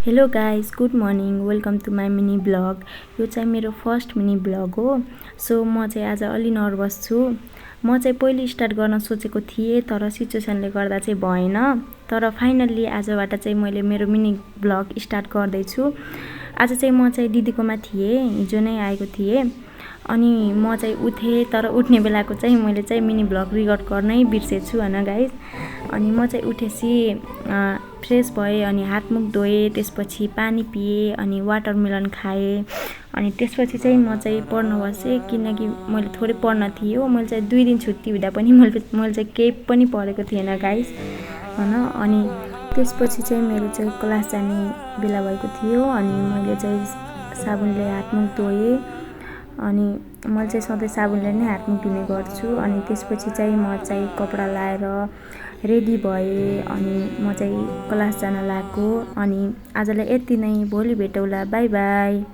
Hello guys, good morning. Welcome to my mini blog. यो चाहिँ मेरो फर्स्ट मिनी ब्लग हो। सो म चाहिँ आज अलि नर्भस छु। म चाहिँ पहिले स्टार्ट गर्न सोचेको थिएँ, तर सिचुएसनले गर्दा चाहिँ भएन। तर फाइनल्ली आजबाट चाहिँ मैले मेरो मिनी ब्लग स्टार्ट गर्दैछु। आज चाहिँ म चाहिँ दिदीकोमा थिएँ, हिजो नै आएको थिएँ। अनि म चाहिँ उठेँ, तर उठ्ने बेलाको चाहिँ मैले चाहिँ मिनी ब्लग रिकर्ड गर्नै बिर्सेछु होइन गाइस। अनि म चाहिँ उठेपछि फ्रेस भएँ, अनि हातमुख धोएँ, त्यसपछि पानी पिएँ, अनि वाटरमेलन खाएँ। अनि त्यसपछि चाहिँ म चाहिँ पढ्न बसेँ, किनकि मैले थोरै पढ्न थिएँ हो। मैले चाहिँ 2 दिन छुट्टी हुँदा पनि मैले चाहिँ केही पनि पढेको थिएन गाइस होइन। अनि त्यसपछि चाहिँ मेरो चाहिँ क्लास जाने बेला भएको थियो। अनि मैले चाहिँ साबुनले हातमुख धोएँ। अनि मैले चाहिँ सधैँ साबुनले नै हातमुख धुने गर्छु। अनि त्यसपछि चाहिँ म चाहिँ कपडा लाएर रेडी भएँ, अनि म चाहिँ क्लास जान लागेको। अनि आजलाई यति नै, भोलि भेटौँला, बाई बाई।